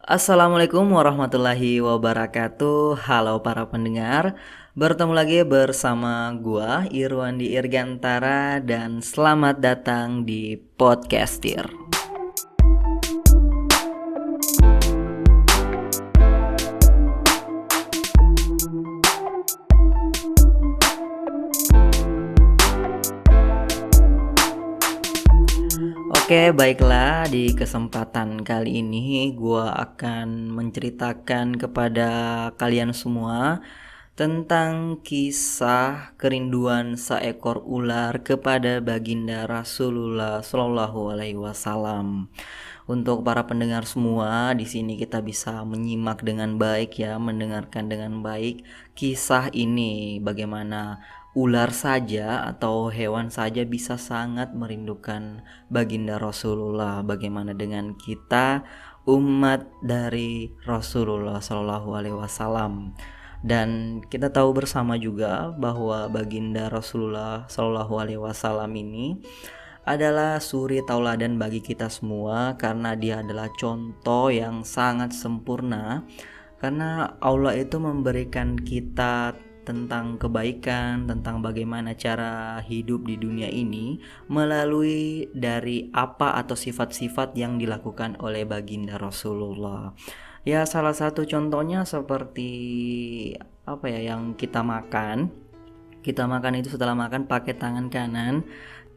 Assalamualaikum warahmatullahi wabarakatuh. Halo para pendengar, bertemu lagi bersama gua Irwandi Irgantara dan selamat datang di Podcastir. Oke, baiklah, di kesempatan kali ini gua akan menceritakan kepada kalian semua tentang kisah kerinduan seekor ular kepada baginda Rasulullah Shallallahu Alaihi Wasallam. Untuk para pendengar semua, di sini kita bisa menyimak dengan baik ya, mendengarkan dengan baik kisah ini, bagaimana ular saja atau hewan saja bisa sangat merindukan baginda Rasulullah. Bagaimana dengan kita umat dari Rasulullah Shallallahu Alaihi Wasallam? Dan kita tahu bersama juga bahwa baginda Rasulullah Shallallahu Alaihi Wasallam ini adalah suri tauladan bagi kita semua, karena dia adalah contoh yang sangat sempurna. Karena Allah itu memberikan kita tentang kebaikan, tentang bagaimana cara hidup di dunia ini melalui dari apa atau sifat-sifat yang dilakukan oleh baginda Rasulullah. Ya, salah satu contohnya seperti apa ya, yang kita makan. Kita makan itu setelah makan pakai tangan kanan,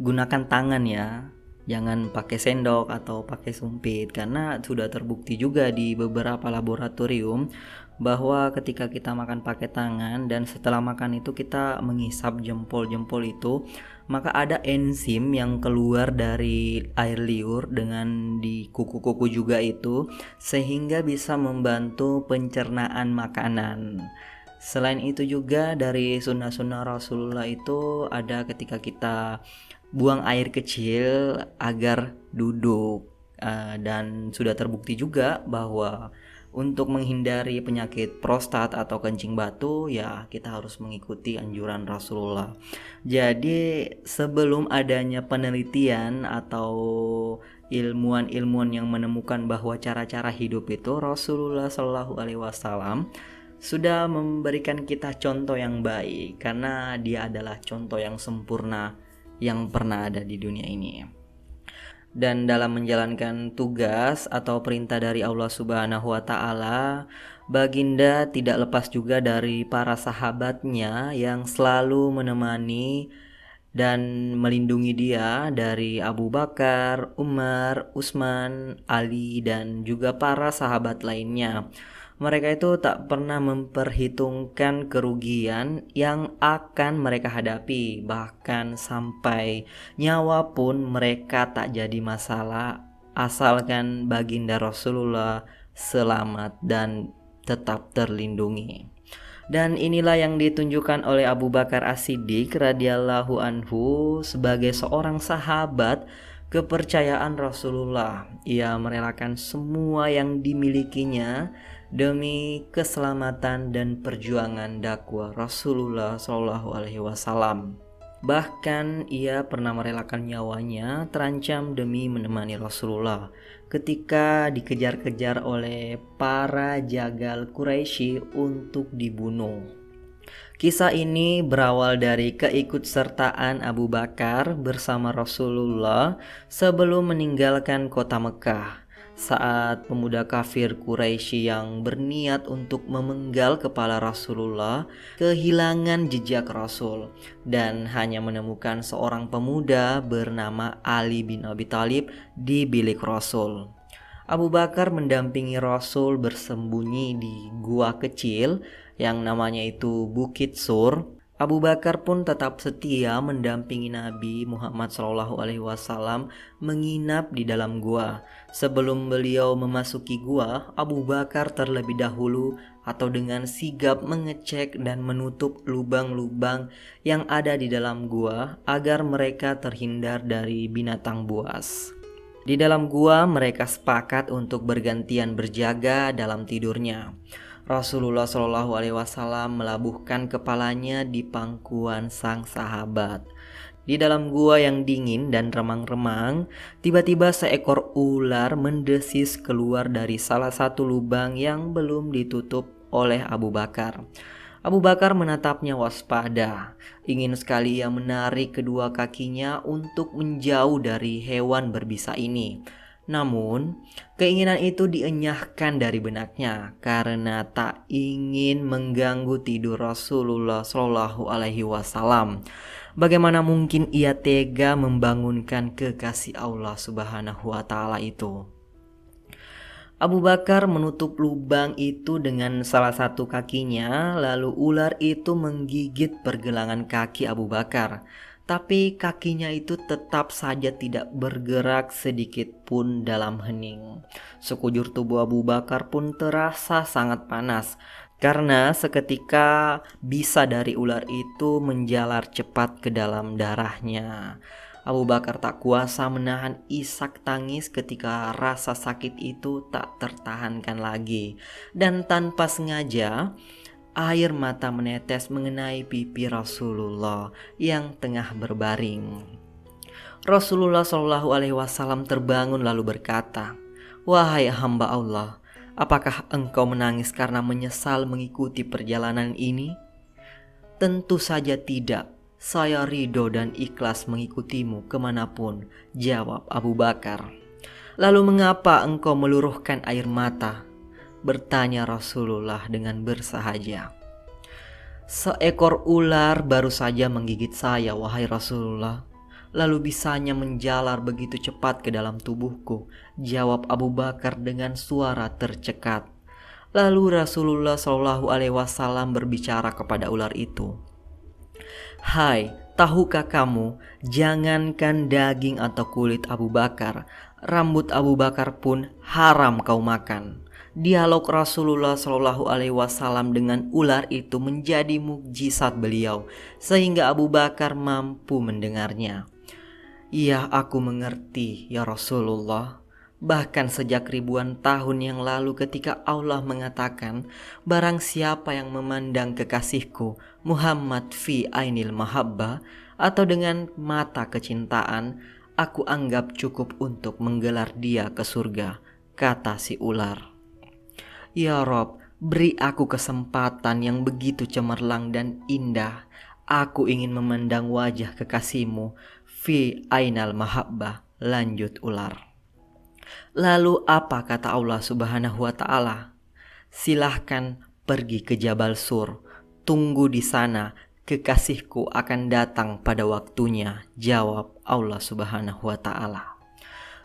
gunakan tangan ya. Jangan pakai sendok atau pakai sumpit, karena sudah terbukti juga di beberapa laboratorium bahwa ketika kita makan pakai tangan dan setelah makan itu kita menghisap jempol-jempol itu, maka ada enzim yang keluar dari air liur dengan di kuku-kuku juga itu, sehingga bisa membantu pencernaan makanan. Selain itu juga dari sunnah-sunnah Rasulullah itu ada ketika kita buang air kecil agar duduk. Dan sudah terbukti juga bahwa untuk menghindari penyakit prostat atau kencing batu, ya kita harus mengikuti anjuran Rasulullah. Jadi sebelum adanya penelitian atau ilmuwan-ilmuwan yang menemukan bahwa cara-cara hidup itu, Rasulullah Shallallahu Alaihi Wasallam sudah memberikan kita contoh yang baik, karena dia adalah contoh yang sempurna yang pernah ada di dunia ini. Dan dalam menjalankan tugas atau perintah dari Allah Subhanahu wa taala, baginda tidak lepas juga dari para sahabatnya yang selalu menemani dan melindungi dia dari Abu Bakar, Umar, Utsman, Ali, dan juga para sahabat lainnya. Mereka itu tak pernah memperhitungkan kerugian yang akan mereka hadapi, bahkan sampai nyawa pun mereka tak jadi masalah asalkan baginda Rasulullah selamat dan tetap terlindungi. Dan inilah yang ditunjukkan oleh Abu Bakar As-Siddiq radhiyallahu anhu sebagai seorang sahabat kepercayaan Rasulullah. Ia merelakan semua yang dimilikinya demi keselamatan dan perjuangan dakwah Rasulullah Shallallahu Alaihi Wasallam. Bahkan ia pernah merelakan nyawanya terancam demi menemani Rasulullah ketika dikejar-kejar oleh para jagal Quraisy untuk dibunuh. Kisah ini berawal dari keikutsertaan Abu Bakar bersama Rasulullah sebelum meninggalkan kota Mekah, saat pemuda kafir Quraisy yang berniat untuk memenggal kepala Rasulullah kehilangan jejak Rasul dan hanya menemukan seorang pemuda bernama Ali bin Abi Thalib di bilik Rasul. Abu Bakar mendampingi Rasul bersembunyi di gua kecil yang namanya itu Bukit Sur. Abu Bakar pun tetap setia mendampingi Nabi Muhammad SAW menginap di dalam gua. Sebelum beliau memasuki gua, Abu Bakar terlebih dahulu atau dengan sigap mengecek dan menutup lubang-lubang yang ada di dalam gua agar mereka terhindar dari binatang buas. Di dalam gua mereka sepakat untuk bergantian berjaga dalam tidurnya. Rasulullah Shallallahu Alaihi Wasallam melabuhkan kepalanya di pangkuan sang sahabat. Di dalam gua yang dingin dan remang-remang, tiba-tiba seekor ular mendesis keluar dari salah satu lubang yang belum ditutup oleh Abu Bakar. Abu Bakar menatapnya waspada. Ingin sekali ia menarik kedua kakinya untuk menjauh dari hewan berbisa ini. Namun, keinginan itu dienyahkan dari benaknya karena tak ingin mengganggu tidur Rasulullah Shallallahu Alaihi Wasallam. Bagaimana mungkin ia tega membangunkan kekasih Allah Subhanahu wa Ta'ala itu? Abu Bakar menutup lubang itu dengan salah satu kakinya, lalu ular itu menggigit pergelangan kaki Abu Bakar. Tapi kakinya itu tetap saja tidak bergerak sedikit pun dalam hening. Sekujur tubuh Abu Bakar pun terasa sangat panas, karena seketika bisa dari ular itu menjalar cepat ke dalam darahnya. Abu Bakar tak kuasa menahan isak tangis ketika rasa sakit itu tak tertahankan lagi. Dan tanpa sengaja, air mata menetes mengenai pipi Rasulullah yang tengah berbaring. Rasulullah Shallallahu Alaihi Wasallam terbangun lalu berkata, "Wahai hamba Allah, apakah engkau menangis karena menyesal mengikuti perjalanan ini?" "Tentu saja tidak. Saya ridho dan ikhlas mengikutimu kemanapun," jawab Abu Bakar. "Lalu mengapa engkau meluruhkan air mata?" bertanya Rasulullah dengan bersahaja. "Seekor ular baru saja menggigit saya, wahai Rasulullah. Lalu bisanya menjalar begitu cepat ke dalam tubuhku," jawab Abu Bakar dengan suara tercekat. Lalu Rasulullah Shallallahu Alaihi Wasallam berbicara kepada ular itu, "Hai, tahukah kamu, jangankan daging atau kulit Abu Bakar, rambut Abu Bakar pun haram kau makan." Dialog Rasulullah Shallallahu Alaihi Wasallam dengan ular itu menjadi mukjizat beliau, sehingga Abu Bakar mampu mendengarnya. "Ya, aku mengerti, ya Rasulullah. Bahkan sejak ribuan tahun yang lalu ketika Allah mengatakan, barang siapa yang memandang kekasihku Muhammad fi ainil mahabbah, atau dengan mata kecintaan, aku anggap cukup untuk menggelar dia ke surga," kata si ular. "Ya Rob, beri aku kesempatan yang begitu cemerlang dan indah. Aku ingin memandang wajah kekasihmu fi ainal mahabbah," lanjut ular. Lalu apa kata Allah Subhanahu wa Ta'ala? "Silahkan pergi ke Jabal Sur. Tunggu di sana, kekasihku akan datang pada waktunya," jawab Allah Subhanahu wa Ta'ala.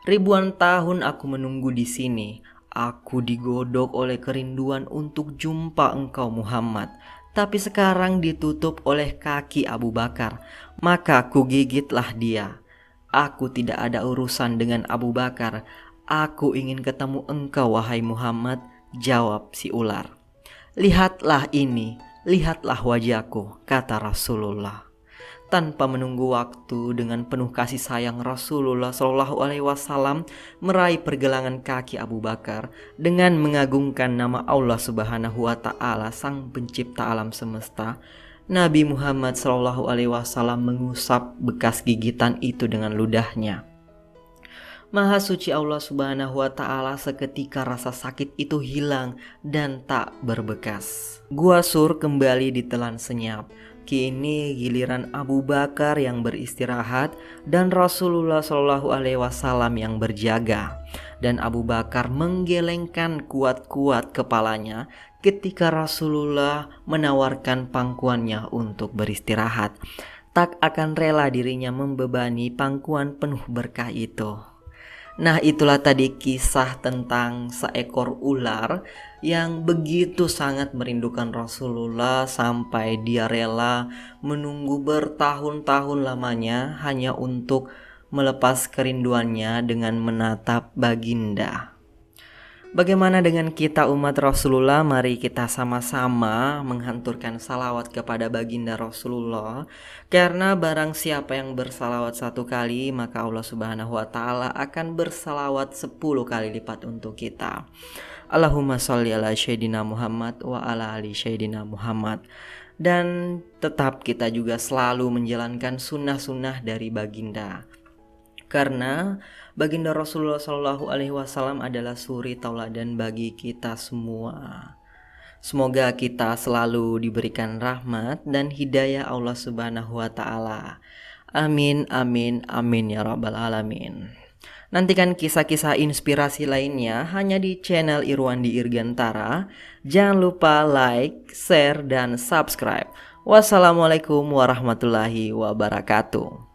"Ribuan tahun aku menunggu di sini. Aku digodok oleh kerinduan untuk jumpa engkau Muhammad. Tapi sekarang ditutup oleh kaki Abu Bakar, maka kugigitlah dia. Aku tidak ada urusan dengan Abu Bakar. Aku ingin ketemu engkau wahai Muhammad," jawab si ular. "Lihatlah ini, lihatlah wajahku," kata Rasulullah. Tanpa menunggu waktu, dengan penuh kasih sayang Rasulullah Shallallahu Alaihi Wasallam meraih pergelangan kaki Abu Bakar dengan mengagungkan nama Allah Subhanahu Wa Ta'ala, Sang Pencipta alam semesta. Nabi Muhammad Shallallahu Alaihi Wasallam mengusap bekas gigitan itu dengan ludahnya. Maha suci Allah Subhanahu wa Ta'ala, seketika rasa sakit itu hilang dan tak berbekas. Gua Sur kembali ditelan senyap. Kini giliran Abu Bakar yang beristirahat dan Rasulullah Shallallahu Alaihi Wasallam yang berjaga. Dan Abu Bakar menggelengkan kuat-kuat kepalanya ketika Rasulullah menawarkan pangkuannya untuk beristirahat. Tak akan rela dirinya membebani pangkuan penuh berkah itu. Nah, itulah tadi kisah tentang seekor ular yang begitu sangat merindukan Rasulullah sampai dia rela menunggu bertahun-tahun lamanya hanya untuk melepas kerinduannya dengan menatap baginda. Bagaimana dengan kita umat Rasulullah? Mari kita sama-sama menghanturkan salawat kepada baginda Rasulullah. Karena barang siapa yang bersalawat 1 kali, maka Allah Subhanahu wa Ta'ala akan bersalawat 10 kali lipat untuk kita. Allahumma sholli ala Sayyidina Muhammad wa ala ali Sayyidina Muhammad. dan tetap kita juga selalu menjalankan sunnah-sunnah dari baginda. Karena baginda Rasulullah Shallallahu Alaihi Wasallam adalah suri tauladan bagi kita semua. Semoga kita selalu diberikan rahmat dan hidayah Allah Subhanahu wa Ta'ala. Amin, amin, amin ya Rabbal 'Alamin. Nantikan kisah-kisah inspirasi lainnya hanya di channel Irwandi Irgantara. Jangan lupa like, share, dan subscribe. Wassalamualaikum warahmatullahi wabarakatuh.